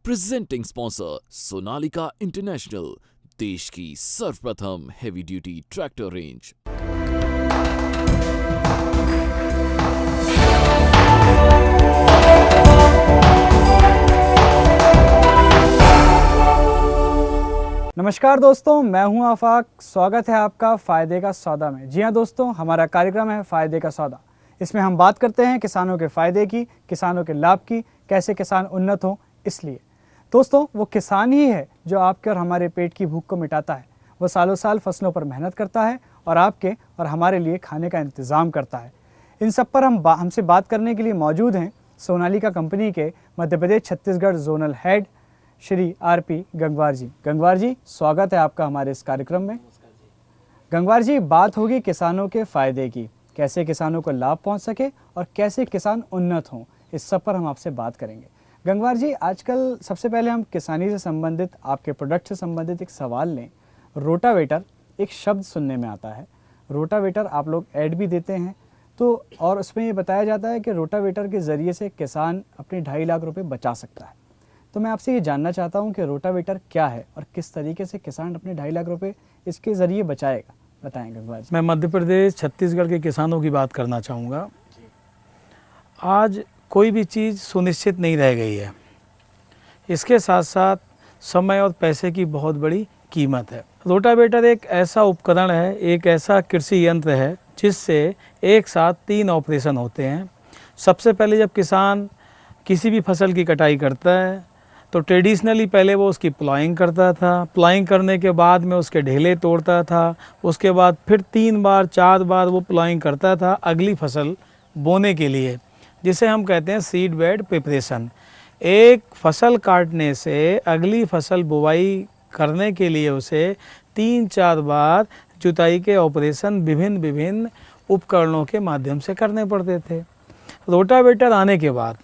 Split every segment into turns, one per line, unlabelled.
Presenting sponsor Sonalika international, देश की सर्वप्रथम हेवी ड्यूटी ट्रैक्टर रेंज।
नमस्कार दोस्तों, मैं हूं आफाक। स्वागत है आपका फ़ायदे का सौदा में। जी हां दोस्तों, हमारा कार्यक्रम है फ़ायदे का सौदा। इसमें हम बात करते हैं किसानों के फ़ायदे की, किसानों के लाभ की, कैसे किसान उन्नत हों। इसलिए दोस्तों, वो किसान ही है जो आपके और हमारे पेट की भूख को मिटाता है। वो सालों साल फसलों पर मेहनत करता है और आपके और हमारे लिए खाने का इंतज़ाम करता है। इन सब पर हमसे बात करने के लिए मौजूद हैं सोनालिका कंपनी के Madhya Pradesh Chhattisgarh zonal head Shri R P. Gangwar ji. Gangwar ji, स्वागत है आपका हमारे इस कार्यक्रम में। गंगवार जी, बात होगी किसानों के फ़ायदे की, कैसे किसानों को लाभ पहुंच सके और कैसे किसान उन्नत हों, इस सब पर हम आपसे बात करेंगे। गंगवार जी, आजकल सबसे पहले हम किसानी से संबंधित, आपके प्रोडक्ट से संबंधित एक सवाल लें। रोटावेटर एक शब्द सुनने में आता है। रोटावेटर आप लोग ऐड भी देते हैं तो, और उसमें ये बताया जाता है कि रोटावेटर के ज़रिए से किसान अपने 2.5 लाख रुपये बचा सकता है। तो मैं आपसे ये जानना चाहता हूँ कि रोटावेटर क्या है और किस तरीके से किसान अपने 2.5 लाख रुपए इसके ज़रिए बचाएगा, बताएं गंगवार जी।
मैं मध्य प्रदेश छत्तीसगढ़ के किसानों की बात करना चाहूँगा। आज कोई भी चीज़ सुनिश्चित नहीं रह गई है। इसके साथ साथ समय और पैसे की बहुत बड़ी कीमत है। रोटावेटर एक ऐसा उपकरण है, एक ऐसा कृषि यंत्र है जिससे एक साथ 3 ऑपरेशन होते हैं। सबसे पहले जब किसान किसी भी फसल की कटाई करता है तो ट्रेडिशनली पहले वो उसकी प्लाइंग करता था। प्लाइंग करने के बाद में उसके ढेले तोड़ता था। उसके बाद फिर 3 बार 4 बार वो प्लाइंग करता था अगली फसल बोने के लिए, जिसे हम कहते हैं सीड बेड प्रिपरेशन। एक फसल काटने से अगली फसल बुवाई करने के लिए उसे 3-4 बार जुताई के ऑपरेशन विभिन्न उपकरणों के माध्यम से करने पड़ते थे। रोटावेटर आने के बाद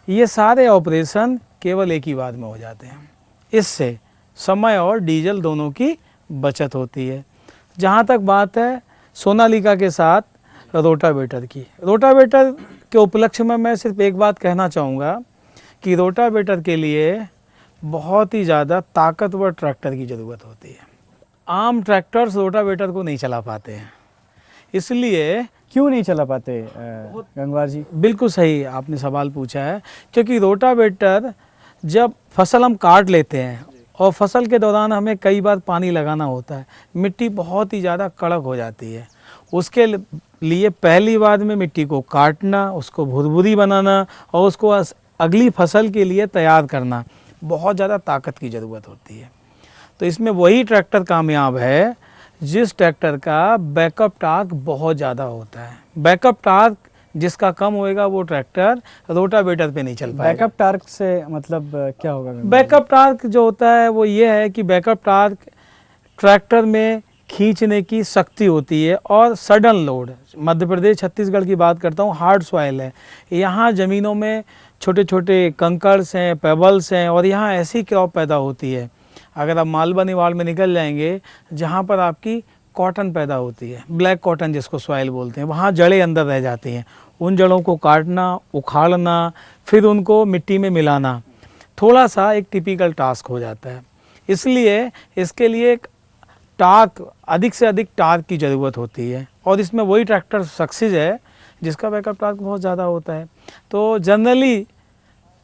ये सारे ऑपरेशन केवल एक ही बार में हो जाते हैं। इससे समय और डीजल दोनों की बचत होती है। जहाँ तक बात है सोनालिका के साथ रोटावेटर की, रोटावेटर के उपलक्ष्य में मैं सिर्फ एक बात कहना चाहूँगा कि रोटावेटर के लिए बहुत ही ज़्यादा ताकतवर ट्रैक्टर की ज़रूरत होती है। आम ट्रैक्टर्स रोटावेटर को नहीं चला पाते हैं। इसलिए
क्यों नहीं चला पाते गंगवार जी?
बिल्कुल सही आपने सवाल पूछा है, क्योंकि रोटावेटर जब फसल हम काट लेते हैं और फसल के दौरान हमें कई बार पानी लगाना होता है, मिट्टी बहुत ही ज़्यादा कड़क हो जाती है। उसके लिए पहली बार में मिट्टी को काटना, उसको भुरभुरी बनाना और उसको अगली फसल के लिए तैयार करना, बहुत ज़्यादा ताकत की ज़रूरत होती है। तो इसमें वही ट्रैक्टर कामयाब है जिस ट्रैक्टर का बैकअप टार्क बहुत ज़्यादा होता है। बैकअप टार्क जिसका कम होएगा वो ट्रैक्टर रोटावेटर पे नहीं चल पाएगा।
बैकअप टार्क से मतलब क्या होगा?
बैकअप टार्क जो होता है वो ये है कि बैकअप टार्क ट्रैक्टर में खींचने की शक्ति होती है और सडन लोड। मध्य प्रदेश छत्तीसगढ़ की बात करता हूँ, हार्ड सॉइल है। यहाँ ज़मीनों में छोटे छोटे कंकर्स हैं, पेबल्स हैं और यहाँ ऐसी क्रॉप पैदा होती है। अगर आप मालवा निवाड़ में निकल जाएंगे जहाँ पर आपकी कॉटन पैदा होती है, ब्लैक कॉटन जिसको सॉइल बोलते हैं, वहाँ जड़ें अंदर रह जाती हैं। उन जड़ों को काटना, उखाड़ना, फिर उनको मिट्टी में मिलाना थोड़ा सा एक टिपिकल टास्क हो जाता है। इसलिए इसके लिए एक टार्क, अधिक से अधिक टार्क की ज़रूरत होती है और इसमें वही ट्रैक्टर सक्सेस है जिसका बैकअप टार्क बहुत ज़्यादा होता है। तो जनरली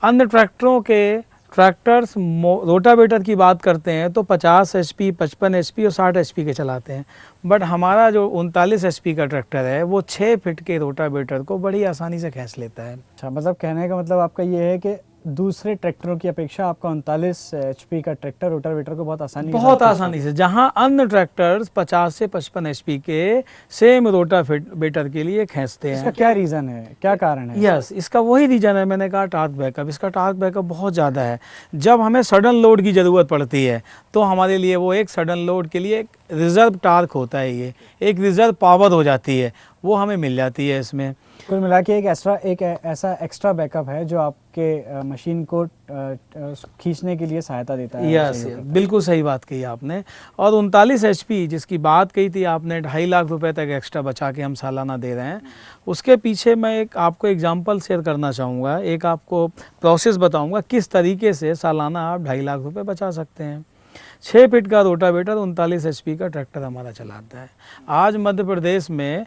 अन्य ट्रैक्टरों के ट्रैक्टर्स रोटावेटर की बात करते हैं तो 50 HP, 55 HP और 60 HP के चलाते हैं। बट हमारा जो 39 HP का ट्रैक्टर है वो 6 फीट के रोटावेटर को बड़ी आसानी से खींच लेता है।
अच्छा, मतलब कहने का मतलब आपका ये है कि दूसरे ट्रैक्टरों की अपेक्षा आपका 39 HP का ट्रैक्टर रोटावेटर को बहुत आसानी
से, जहां अन्य ट्रैक्टर्स 50 से 55 HP के सेम रोटावेटर के लिए खींचते हैं।
इसका क्या रीज़न है, क्या कारण है?
यस, इसका वही रीज़न है, मैंने कहा टार्क बैकअप। इसका टार्क बैकअप बहुत ज़्यादा है। जब हमें सडन लोड की ज़रूरत पड़ती है तो हमारे लिए वो एक सडन लोड के लिए एक रिज़र्व टार्क होता है, ये एक रिज़र्व पावर हो जाती है, वो हमें मिल जाती है इसमें।
कुल मिला के एक ऐसा एक्स्ट्रा बैकअप है जो आपके मशीन को खींचने के लिए सहायता देता है।
यस, बिल्कुल सही बात कही आपने। और 39 HP जिसकी बात कही थी आपने, 2.5 लाख रुपए तक एक्स्ट्रा बचा के हम सालाना दे रहे हैं, उसके पीछे मैं आपको एग्जांपल शेयर करना चाहूँगा, एक आपको प्रोसेस बताऊँगा किस तरीके से सालाना आप 2.5 लाख रुपये बचा सकते हैं। 6 फीट का रोटावेटर 39 HP का ट्रैक्टर हमारा चलाता है। आज मध्य प्रदेश में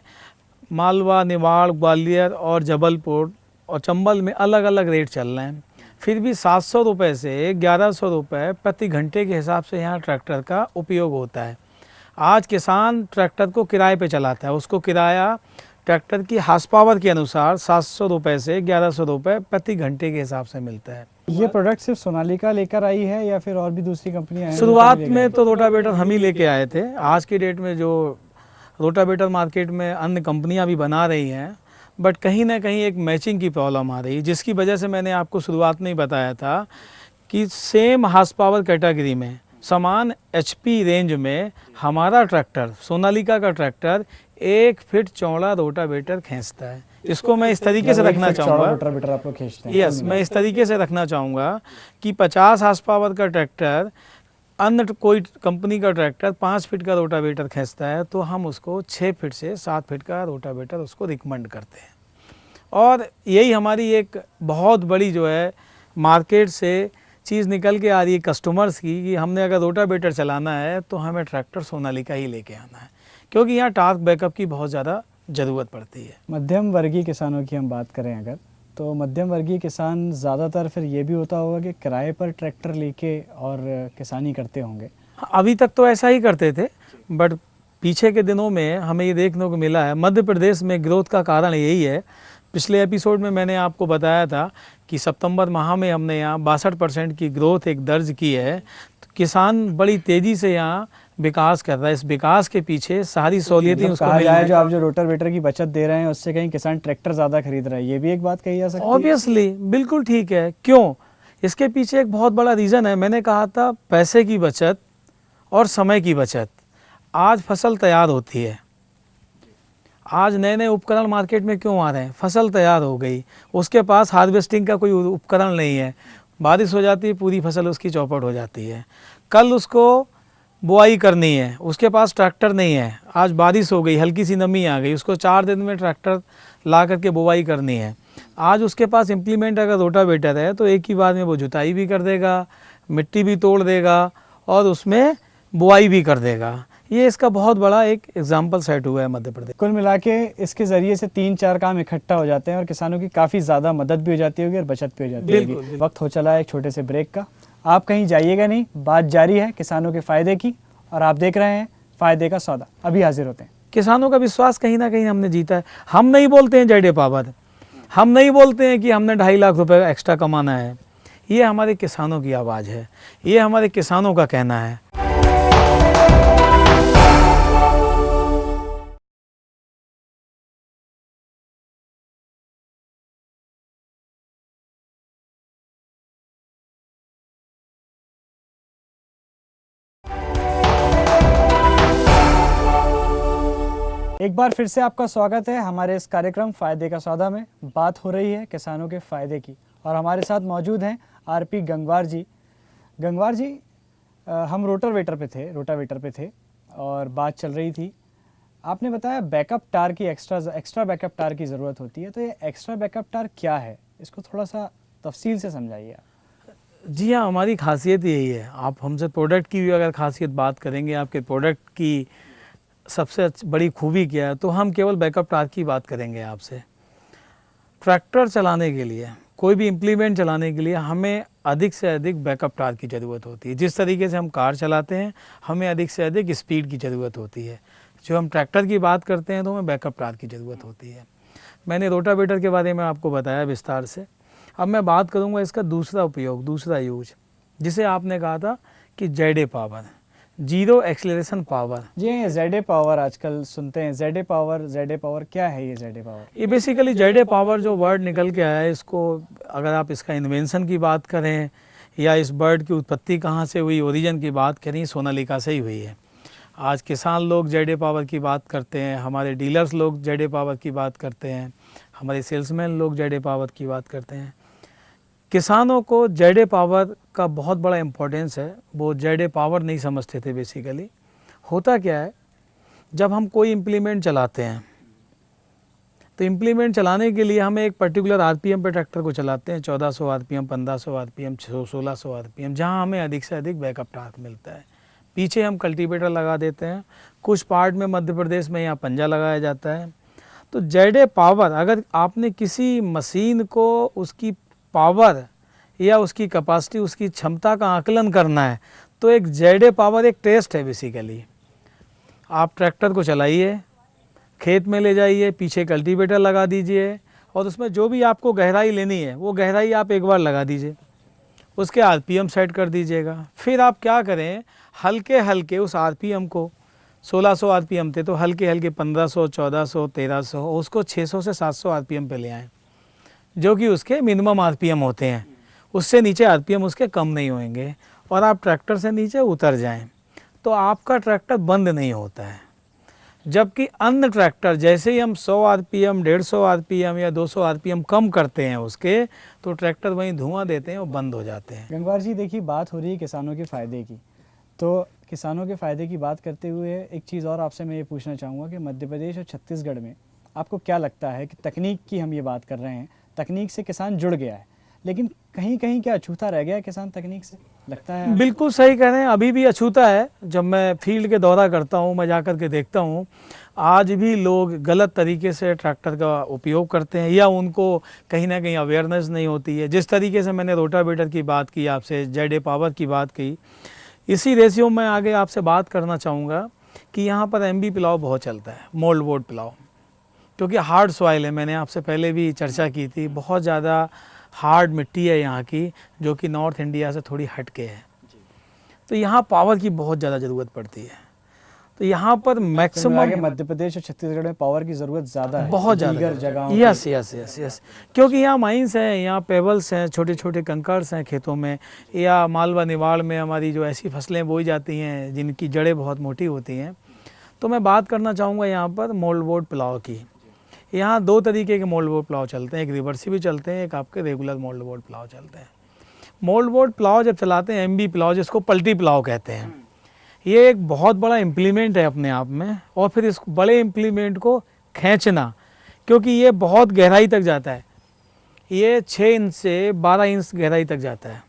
मालवा, निवाड़, ग्वालियर और जबलपुर और चंबल में अलग अलग रेट चल रहे हैं, फिर भी 700 रुपये से 1100 रुपये प्रति घंटे के हिसाब से यहाँ ट्रैक्टर का उपयोग होता है। आज किसान ट्रैक्टर को किराए पे चलाता है, उसको किराया ट्रैक्टर की हार्स पावर के अनुसार 700 रुपये से 1100 रुपये प्रति घंटे के हिसाब से मिलता है।
ये प्रोडक्ट सिर्फ सोनालिका लेकर आई है या फिर और भी दूसरी कंपनियां हैं?
शुरुआत में तो रोटावेटर हम ही लेके आए थे। आज की डेट में जो रोटावेटर मार्केट में अन्य कंपनियां भी बना रही हैं, बट कहीं ना कहीं एक मैचिंग की प्रॉब्लम आ रही है, जिसकी वजह से मैंने आपको शुरुआत में ही बताया था कि सेम हार्स पावर कैटेगरी में, समान HP रेंज में हमारा ट्रैक्टर, सोनालिका का ट्रैक्टर 1 फीट चौड़ा रोटावेटर खींचता है। इसको मैं इस तरीके से रखना चाहूँगा,
रोटावेटर आप लोग खींचते हैं?
यस, मैं इस तरीके से रखना चाहूँगा कि 50 हार्स पावर का ट्रैक्टर अन्य कोई कंपनी का ट्रैक्टर 5 फीट का रोटावेटर खींचता है, तो हम उसको 6 फीट से 7 फीट का रोटावेटर उसको रिकमेंड करते हैं। और यही हमारी एक बहुत बड़ी जो है मार्केट से चीज़ निकल के आ रही है कस्टमर्स की, कि हमने अगर रोटावेटर चलाना है तो हमें ट्रैक्टर सोनालिका ही लेके आना है, क्योंकि यहाँ टार्क बैकअप की बहुत ज़्यादा ज़रूरत पड़ती है।
मध्यम वर्गीय किसानों की हम बात करें अगर, तो मध्यम वर्गीय किसान ज़्यादातर फिर ये भी होता होगा कि किराए पर ट्रैक्टर लेके और किसानी करते होंगे।
अभी तक तो ऐसा ही करते थे, बट पीछे के दिनों में हमें ये देखने को मिला है, मध्य प्रदेश में ग्रोथ का कारण यही है। पिछले एपिसोड में मैंने आपको बताया था कि सितंबर माह में हमने यहाँ 62% की ग्रोथ एक दर्ज की है। तो किसान बड़ी तेज़ी से यहाँ विकास कर रहा है। इस विकास के पीछे सारी सहूलियतें उसको मिल रही हैं।
जो आप जो रोटावेटर की बचत दे रहे हैं उससे कहीं किसान ट्रैक्टर ज़्यादा खरीद रहा है, ये भी एक बात कही जा सकती है।
ऑब्वियसली, बिल्कुल ठीक है। क्यों? इसके पीछे एक बहुत बड़ा रीज़न है। मैंने कहा था पैसे की बचत और समय की बचत। आज फसल तैयार होती है, आज नए नए उपकरण मार्केट में क्यों आ रहे हैं? फसल तैयार हो गई, उसके पास हार्वेस्टिंग का कोई उपकरण नहीं है, बारिश हो जाती है, पूरी फसल उसकी चौपट हो जाती है। कल उसको बुआई करनी है, उसके पास ट्रैक्टर नहीं है, आज बारिश हो गई, हल्की सी नमी आ गई, उसको 4 दिन में ट्रैक्टर ला करके बुआई करनी है। आज उसके पास इम्प्लीमेंट अगर रोटावेटर है तो एक ही बार में वो जुताई भी कर देगा, मिट्टी भी तोड़ देगा और उसमें बुआई भी कर देगा। ये इसका बहुत बड़ा एक एग्जाम्पल सेट हुआ है मध्य प्रदेश।
कुल मिला के इसके ज़रिए से 3-4 काम इकट्ठा हो जाते हैं और किसानों की काफ़ी ज़्यादा मदद भी हो जाती होगी और बचत भी हो जाती होगी। वक्त हो चला है एक छोटे से ब्रेक का, आप कहीं जाइएगा नहीं, बात जारी है किसानों के फ़ायदे की और आप देख रहे हैं फ़ायदे का सौदा। अभी हाजिर होते हैं।
किसानों का विश्वास कहीं ना कहीं हमने जीता है। हम नहीं बोलते हैं जय पावर, हम नहीं बोलते हैं कि हमने 2.5 लाख रुपए एक्स्ट्रा कमाना है। ये हमारे किसानों की आवाज़ है, ये हमारे किसानों का कहना है।
एक बार फिर से आपका स्वागत है हमारे इस कार्यक्रम फ़ायदे का सौदा में। बात हो रही है किसानों के फ़ायदे की और हमारे साथ मौजूद हैं आरपी गंगवार जी। गंगवार जी, हम रोटावेटर पे थे और बात चल रही थी। आपने बताया बैकअप टार की एक्स्ट्रा बैकअप टार की ज़रूरत होती है, तो ये एक्स्ट्रा बैकअप टार क्या है, इसको थोड़ा सा तफसील से समझाइए।
जी हाँ, हमारी खासियत यही है। आप हमसे प्रोडक्ट की भी अगर खासियत बात करेंगे, आपके प्रोडक्ट की सबसे बड़ी खूबी क्या है, तो हम केवल बैकअप टार की बात करेंगे आपसे। ट्रैक्टर चलाने के लिए, कोई भी इम्प्लीमेंट चलाने के लिए हमें अधिक से अधिक बैकअप टार की ज़रूरत होती है। जिस तरीके से हम कार चलाते हैं, हमें अधिक से अधिक स्पीड की ज़रूरत होती है। जो हम ट्रैक्टर की बात करते हैं तो हमें बैकअप टार की ज़रूरत होती है। मैंने रोटावेटर के बारे में आपको बताया विस्तार से। अब मैं बात करूँगा इसका दूसरा उपयोग, दूसरा यूज, जिसे आपने कहा था कि Z power, zero acceleration power.
जी, जेड पावर आजकल सुनते हैं। जेड पावर क्या है ये जेड पावर?
ये बेसिकली जेड पावर जो वर्ड निकल के आया है, इसको अगर आप इसका इन्वेंशन की बात करें या इस वर्ड की उत्पत्ति कहाँ से हुई, ओरिजिन की बात करें, सोनालिका से ही हुई है। आज किसान लोग जेड पावर की बात करते हैं, हमारे डीलर्स लोग जेड पावर की बात करते हैं, हमारे सेल्समैन लोग जेड पावर की बात करते हैं। किसानों को जेड पावर का बहुत बड़ा इम्पोर्टेंस है, वो जेड पावर नहीं समझते थे। बेसिकली होता क्या है, जब हम कोई इम्प्लीमेंट चलाते हैं तो इम्प्लीमेंट चलाने के लिए हम एक पर्टिकुलर आरपीएम पे ट्रैक्टर को चलाते हैं, 1400 आरपीएम, 1500 आरपीएम, 1600 आरपीएम, जहां हमें अधिक से अधिक बैकअप टार्क मिलता है। पीछे हम कल्टीवेटर लगा देते हैं, कुछ पार्ट में मध्य प्रदेश में यहाँ पंजा लगाया जाता है। तो जेड पावर, अगर आपने किसी मशीन को उसकी पावर या उसकी कैपेसिटी, उसकी क्षमता का आकलन करना है तो एक जेड पावर एक टेस्ट है। बेसिकली आप ट्रैक्टर को चलाइए, खेत में ले जाइए, पीछे कल्टीवेटर लगा दीजिए और उसमें जो भी आपको गहराई लेनी है वो गहराई आप एक बार लगा दीजिए, उसके आरपीएम सेट कर दीजिएगा। फिर आप क्या करें, हल्के हल्के उस आरपीएम को, 1600 आरपीएम थे तो हल्के हल्के 1500, 1400, 1300, उसको 600 से 700 आरपीएम पे ले आएँ, जो कि उसके मिनिमम आरपीएम होते हैं। उससे नीचे आरपीएम उसके कम नहीं होंगे और आप ट्रैक्टर से नीचे उतर जाएं तो आपका ट्रैक्टर बंद नहीं होता है। जबकि अन्य ट्रैक्टर जैसे ही हम 100 आरपीएम, 150 आरपीएम या 200 आरपीएम कम करते हैं उसके, तो ट्रैक्टर वहीं धुआं देते हैं और बंद हो जाते हैं।
गंगवार जी, देखिए बात हो रही है किसानों के फ़ायदे की, तो किसानों के फ़ायदे की बात करते हुए एक चीज़ और आपसे मैं ये पूछना चाहूँगा कि मध्य प्रदेश और छत्तीसगढ़ में आपको क्या लगता है कि तकनीक की हम ये बात कर रहे हैं, तकनीक से किसान जुड़ गया है, लेकिन कहीं कहीं क्या अछूता रह गया है किसान तकनीक से, लगता है?
बिल्कुल सही कह रहे हैं, अभी भी अछूता है। जब मैं फील्ड के दौरा करता हूँ, मैं जाकर के देखता हूँ, आज भी लोग गलत तरीके से ट्रैक्टर का उपयोग करते हैं या उनको कहीं ना कहीं अवेयरनेस नहीं होती है। जिस तरीके से मैंने रोटावेटर की बात की, आपसे जेड पावर की बात की, इसी रेशियो में आगे आपसे बात करना चाहूँगा कि यहाँ पर एमबी पिलाव बहुत चलता है, मोल्ड बोर्ड पिलाव, क्योंकि हार्ड सॉइल है। मैंने आपसे पहले भी चर्चा की थी, बहुत ज़्यादा हार्ड मिट्टी है यहाँ की, जो कि नॉर्थ इंडिया से थोड़ी हट के है। तो यहाँ पावर की बहुत ज़्यादा ज़रूरत पड़ती है। तो यहाँ पर मैक्सिमम
मध्य प्रदेश और छत्तीसगढ़ में पावर की ज़रूरत ज़्यादा है,
बहुत ज़्यादा
जगहों।
यस यस यस यस, क्योंकि यहाँ माइंस हैं, यहाँ पेबल्स हैं, छोटे छोटे कंकर्स हैं खेतों में, या मालवा निवाड़ में हमारी जो ऐसी फसलें बोई जाती हैं जिनकी जड़ें बहुत मोटी होती हैं। तो मैं बात करना चाहूँगा यहाँ पर मोल्ड बोर्ड पिलाव की। यहाँ दो तरीके के मोल्ड बोर्ड पिलाव चलते हैं, एक रिवर्सी भी चलते हैं, एक आपके रेगुलर मोल्ड बोर्ड पिलाव चलते हैं। मोल्ड बोर्ड पिलाव जब चलाते हैं, एमबी पिलाव जिसको पलटी पिलाव कहते हैं, ये एक बहुत बड़ा इम्प्लीमेंट है अपने आप में। और फिर इस बड़े इम्प्लीमेंट को खींचना, क्योंकि ये बहुत गहराई तक जाता है, ये 6 इंच से 12 इंच गहराई तक जाता है।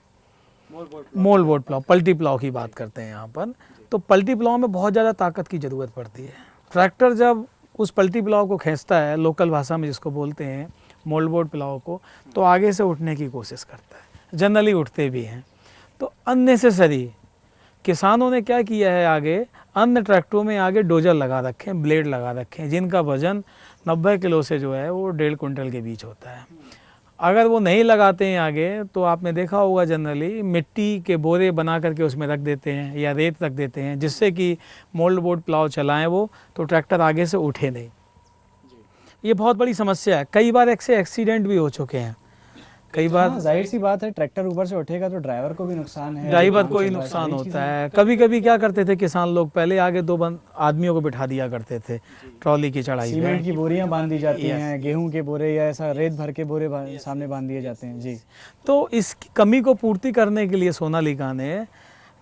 मोल्ड बोर्ड पिलाव, पलटी पिलाव की बात करते हैं यहाँ पर। तो पलटी पिलाव में बहुत ज़्यादा ताकत की ज़रूरत पड़ती है। ट्रैक्टर जब उस पलटी पिलाव को खींचता है, लोकल भाषा में जिसको बोलते हैं मोल्ड बोर्ड पिलाव को, तो आगे से उठने की कोशिश करता है, जनरली उठते भी हैं। तो अननेसेसरी किसानों ने क्या किया है, आगे अन्य ट्रैक्टरों में आगे डोजर लगा रखे हैं, ब्लेड लगा रखे हैं, जिनका वजन 90 किलो से जो है वो 1.5 कुंटल के बीच होता है। अगर वो नहीं लगाते हैं आगे, तो आपने देखा होगा जनरली मिट्टी के बोरे बना करके उसमें रख देते हैं या रेत रख देते हैं, जिससे कि मोल्ड बोर्ड पिलाव चलाएं वो, तो ट्रैक्टर आगे से उठे नहीं। ये बहुत बड़ी समस्या है, कई बार ऐसे एक्सीडेंट भी हो चुके हैं। कई बार
जाहिर सी बात है, ट्रैक्टर ऊपर से उठेगा तो ड्राइवर को भी नुकसान है,
ड्राइवर को ही नुकसान होता है। कभी कभी क्या करते थे किसान लोग, पहले आगे 2 आदमियों को बिठा दिया करते थे ट्रॉली की चढ़ाई में,
सीमेंट की बोरियां बांध दी जाती हैं, गेहूं के बोरे या ऐसा रेत भर के बोरे सामने बांध दिए जाते हैं जी।
तो इस कमी को पूर्ति करने के लिए सोनालिका ने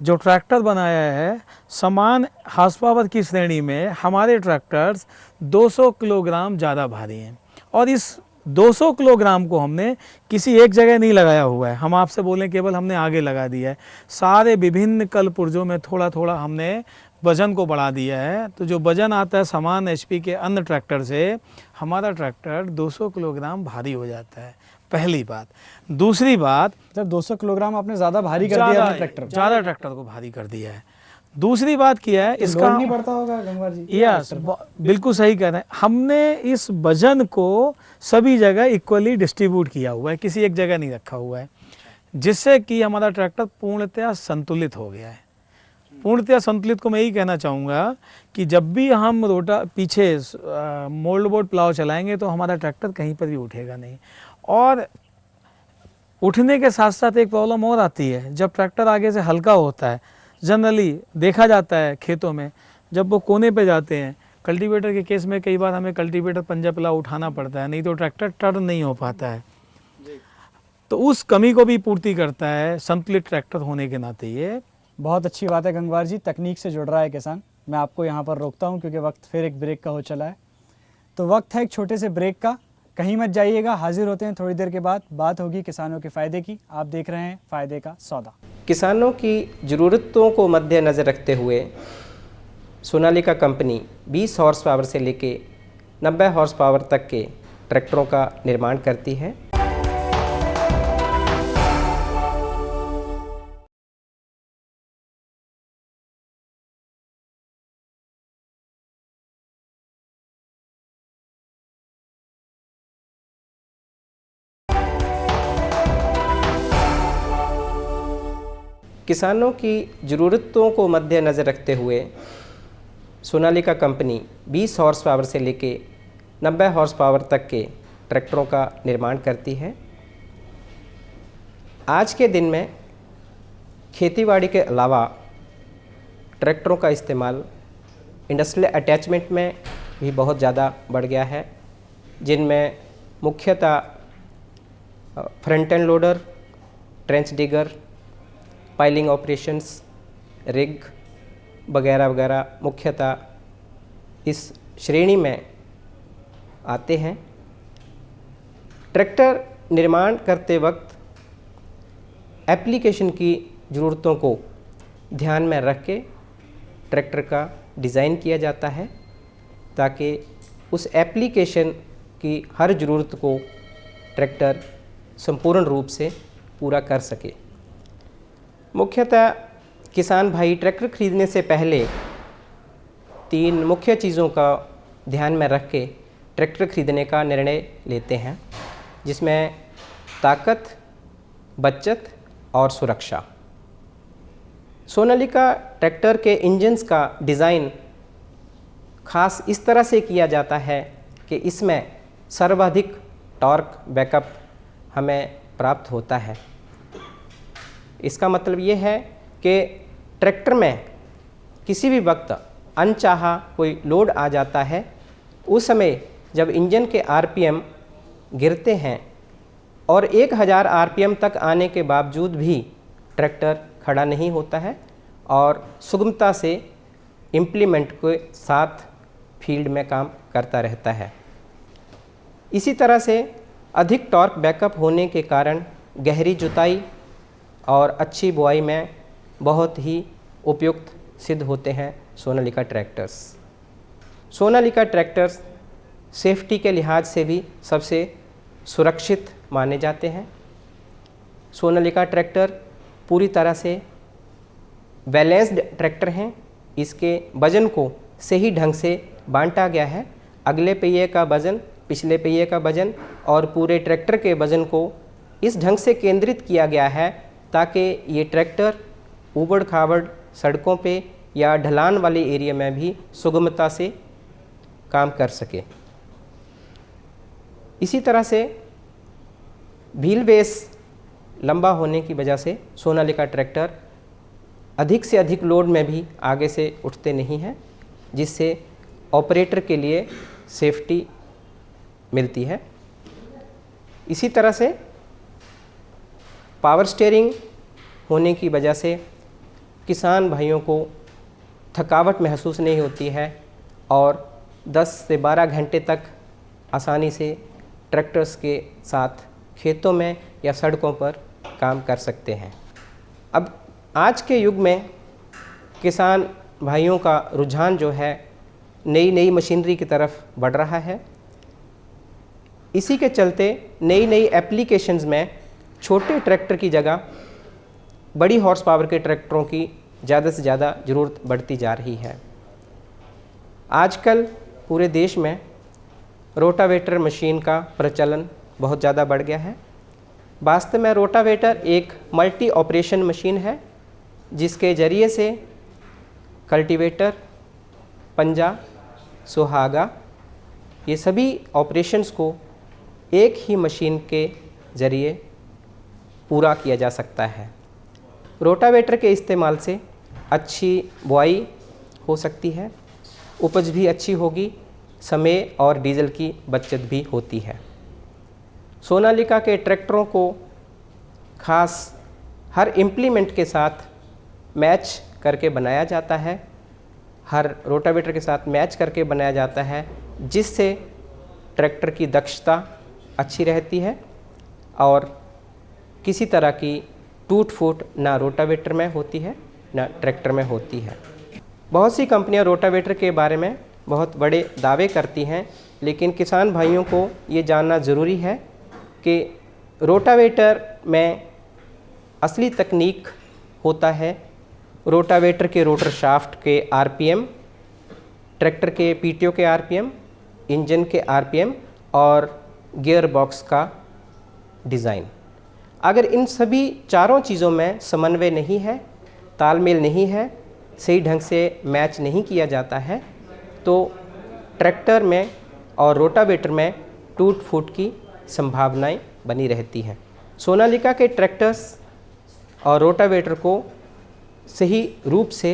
जो ट्रैक्टर बनाया है, समान हार्स पावर की श्रेणी में हमारे ट्रैक्टर्स 200 किलोग्राम ज़्यादा भारी हैं। और इस 200 किलोग्राम को हमने किसी एक जगह नहीं लगाया हुआ है, हम आपसे बोलें केवल हमने आगे लगा दिया है। सारे विभिन्न कल पुर्जों में थोड़ा थोड़ा हमने वजन को बढ़ा दिया है। तो जो वजन आता है समान एचपी के अन्य ट्रैक्टर से, हमारा ट्रैक्टर 200 किलोग्राम भारी हो जाता है, पहली बात। दूसरी बात,
जब 200 किलोग्राम आपने ज़्यादा भारी कर दिया ट्रैक्टर,
ज़्यादा ट्रैक्टर को भारी कर दिया है। दूसरी बात किया है, इसका
नहीं पड़ता होगा गंगवार जी?
यस, बिल्कुल सही कह रहे हैं। हमने इस वजन को सभी जगह इक्वली डिस्ट्रीब्यूट किया हुआ है, किसी एक जगह नहीं रखा हुआ है, जिससे कि हमारा ट्रैक्टर पूर्णतया संतुलित हो गया है। पूर्णतया संतुलित को मैं यही कहना चाहूँगा कि जब भी हम पीछे मोल्ड बोर्ड पिलाव चलाएंगे तो हमारा ट्रैक्टर कहीं पर भी उठेगा नहीं। और उठने के साथ साथ एक प्रॉब्लम और आती है, जब ट्रैक्टर आगे से हल्का होता है, जनरली देखा जाता है खेतों में, जब वो कोने पे जाते हैं कल्टीवेटर के केस में कई बार हमें कल्टीवेटर पंजा पिला उठाना पड़ता है, नहीं तो ट्रैक्टर टर्न नहीं हो पाता है। तो उस कमी को भी पूर्ति करता है संतुलित ट्रैक्टर होने के नाते। ये
बहुत अच्छी बात है गंगवार जी, तकनीक से जुड़ रहा है किसान। मैं आपको यहाँ पर रोकता हूँ क्योंकि वक्त फिर एक ब्रेक का हो चला है। तो वक्त है एक छोटे से ब्रेक का, कहीं मत जाइएगा। हाजिर होते हैं थोड़ी देर के बाद, बात होगी किसानों के फ़ायदे की। आप देख रहे हैं फ़ायदे का सौदा।
किसानों की ज़रूरतों को मद्देनज़र रखते हुए सोनालिका कंपनी 20 हॉर्स पावर से लेके 90 हॉर्स पावर तक के ट्रैक्टरों का निर्माण करती है। किसानों की ज़रूरतों को मद्देनज़र रखते हुए सोनालिका कंपनी 20 हॉर्स पावर से लेके 90 हॉर्स पावर तक के ट्रैक्टरों का निर्माण करती है। आज के दिन में खेतीबाड़ी के अलावा ट्रैक्टरों का इस्तेमाल इंडस्ट्रियल अटैचमेंट में भी बहुत ज़्यादा बढ़ गया है, जिनमें मुख्यतः front end loader, trench digger, piling operations, rig वगैरह वगैरह मुख्यतः इस श्रेणी में आते हैं। ट्रैक्टर निर्माण करते वक्त एप्लीकेशन की ज़रूरतों को ध्यान में रख के ट्रैक्टर का डिज़ाइन किया जाता है, ताकि उस एप्लीकेशन की हर ज़रूरत को ट्रैक्टर संपूर्ण रूप से पूरा कर सके। मुख्यतः किसान भाई ट्रैक्टर खरीदने से पहले 3 मुख्य चीज़ों का ध्यान में रख के ट्रैक्टर खरीदने का निर्णय लेते हैं, जिसमें ताकत, बचत और सुरक्षा। सोनालिका ट्रैक्टर के इंजन्स का डिज़ाइन खास इस तरह से किया जाता है कि इसमें सर्वाधिक टॉर्क बैकअप हमें प्राप्त होता है। इसका मतलब ये है कि ट्रैक्टर में किसी भी वक्त अनचाहा कोई लोड आ जाता है, उस समय जब इंजन के आरपीएम गिरते हैं और 1000 आरपीएम तक आने के बावजूद भी ट्रैक्टर खड़ा नहीं होता है और सुगमता से इम्प्लीमेंट के साथ फील्ड में काम करता रहता है। इसी तरह से अधिक टॉर्क बैकअप होने के कारण गहरी जुताई और अच्छी बुआई में बहुत ही उपयुक्त सिद्ध होते हैं Sonalika tractors. Sonalika tractors safety के लिहाज से भी सबसे सुरक्षित माने जाते हैं। सोनालिका ट्रैक्टर पूरी तरह से बैलेंस्ड ट्रैक्टर हैं। इसके वज़न को सही ढंग से बांटा गया है। अगले पहिए का वज़न, पिछले पहिए का वज़न और पूरे ट्रैक्टर के वज़न को इस ढंग से केंद्रित किया गया है ताकि ये ट्रैक्टर ऊबड़ खाबड़ सड़कों पे या ढलान वाले एरिया में भी सुगमता से काम कर सके। इसी तरह से व्हील बेस लंबा होने की वजह से सोनालिका ट्रैक्टर अधिक से अधिक लोड में भी आगे से उठते नहीं हैं, जिससे ऑपरेटर के लिए सेफ्टी मिलती है। इसी तरह से पावर स्टीयरिंग होने की वजह से किसान भाइयों को थकावट महसूस नहीं होती है और 10 से 12 घंटे तक आसानी से ट्रैक्टर्स के साथ खेतों में या सड़कों पर काम कर सकते हैं। अब आज के युग में किसान भाइयों का रुझान जो है नई नई मशीनरी की तरफ बढ़ रहा है। इसी के चलते नई नई एप्लीकेशंस में छोटे ट्रैक्टर की जगह बड़ी हॉर्स पावर के ट्रैक्टरों की ज़्यादा से ज़्यादा ज़रूरत बढ़ती जा रही है। आजकल पूरे देश में रोटावेटर मशीन का प्रचलन बहुत ज़्यादा बढ़ गया है। वास्तव में रोटावेटर एक मल्टी ऑपरेशन मशीन है, जिसके ज़रिए से कल्टीवेटर, पंजा, सुहागा ये सभी ऑपरेशंस को एक ही मशीन के ज़रिए पूरा किया जा सकता है। रोटावेटर के इस्तेमाल से अच्छी बुआई हो सकती है, उपज भी अच्छी होगी, समय और डीजल की बचत भी होती है। सोनालिका के ट्रैक्टरों को खास हर इम्प्लीमेंट के साथ मैच करके बनाया जाता है, हर रोटावेटर के साथ मैच करके बनाया जाता है, जिससे ट्रैक्टर की दक्षता अच्छी रहती है और किसी तरह की टूट फूट ना रोटावेटर में होती है ना ट्रैक्टर में होती है। बहुत सी कंपनियां रोटावेटर के बारे में बहुत बड़े दावे करती हैं, लेकिन किसान भाइयों को ये जानना ज़रूरी है कि रोटावेटर में असली तकनीक होता है रोटावेटर के रोटर शाफ्ट के आरपीएम, ट्रैक्टर के पीटीओ के आरपीएम, इंजन के आरपीएम और गियर बॉक्स का डिज़ाइन। अगर इन सभी चारों चीज़ों में समन्वय नहीं है, तालमेल नहीं है, सही ढंग से मैच नहीं किया जाता है, तो ट्रैक्टर में और रोटावेटर में टूट फूट की संभावनाएं बनी रहती हैं। सोनालिका के ट्रैक्टर्स और रोटावेटर को सही रूप से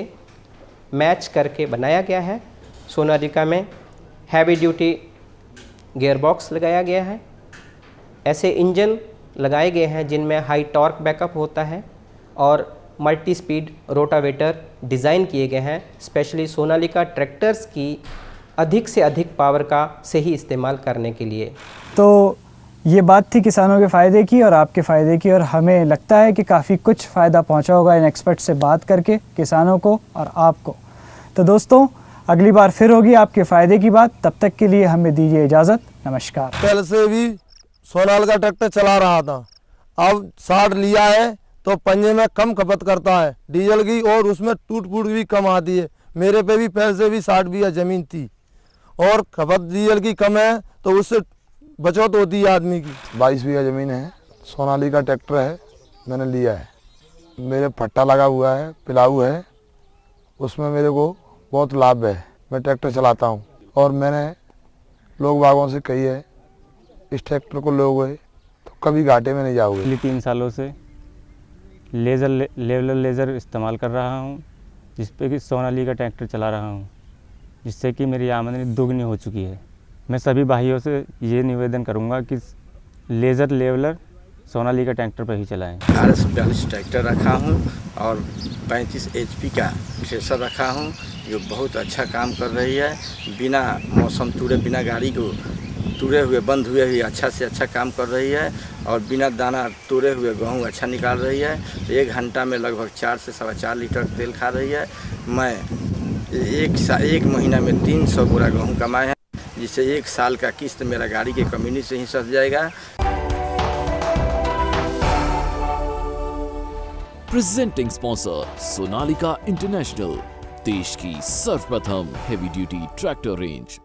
मैच करके बनाया गया है। सोनालिका में हैवी ड्यूटी गियर बॉक्स लगाया गया है, ऐसे इंजन लगाए गए हैं जिनमें हाई टॉर्क बैकअप होता है और मल्टी स्पीड रोटावेटर डिज़ाइन किए गए हैं स्पेशली सोनालिका ट्रैक्टर्स की अधिक से अधिक पावर का सही इस्तेमाल करने के लिए।
तो ये बात थी किसानों के फ़ायदे की और आपके फ़ायदे की, और हमें लगता है कि काफ़ी कुछ फ़ायदा पहुंचा होगा इन एक्सपर्ट से बात करके किसानों को और आपको। तो दोस्तों, अगली बार फिर होगी आपके फ़ायदे की बात। तब तक के लिए हमें दीजिए इजाज़त। नमस्कार।
पहले से भी सोनालिका ट्रैक्टर चला रहा था, अब 60 लिया है तो पंजे में कम खपत करता है डीजल की और उसमें टूट फूट भी कम आती है। मेरे पे भी पहले से भी 60 बीघा ज़मीन थी और खपत डीजल की कम है तो उससे बचत होती है आदमी की। 22 बीघा ज़मीन है, सोनालिका ट्रैक्टर है, मैंने लिया है। मेरे फट्टा लगा हुआ है, पिलाऊ है, उसमें मेरे को बहुत लाभ है। मैं ट्रैक्टर चलाता हूँ और मैंने लोग बागों से कही है इस ट्रैक्टर को लोगे तो कभी घाटे में नहीं जाओगे।
पिछले 3 सालों से लेवलर लेज़र इस्तेमाल कर रहा हूँ, जिस पे कि सोनालिका ट्रैक्टर चला रहा हूँ, जिससे कि मेरी आमदनी दुगनी हो चुकी है। मैं सभी भाइयों से ये निवेदन करूँगा कि लेज़र लेवलर सोनालिका ट्रैक्टर पर ही चलाएँ।
RS42 ट्रैक्टर रखा हूँ और 35 HP का थ्रेसर रखा हूँ, जो बहुत अच्छा काम कर रही है। बिना मौसम तूरे, बिना गाड़ी को तूरे हुए, बंद हुए ही अच्छा से अच्छा काम कर रही है और बिना दाना तूरे हुए गेहूँ अच्छा निकाल रही है। 1 घंटा में लगभग 4 से 4.25 लीटर तेल खा रही है। मैं एक महीना में 300 बोरा गेहूँ कमाए हैं, जिससे 1 साल का किस्त मेरा गाड़ी के कमीनी से ही सध जाएगा।
प्रेजेंटिंग स्पॉन्सर सोनालिका इंटरनेशनल, देश की सर्वप्रथम हेवी ड्यूटी ट्रैक्टर रेंज।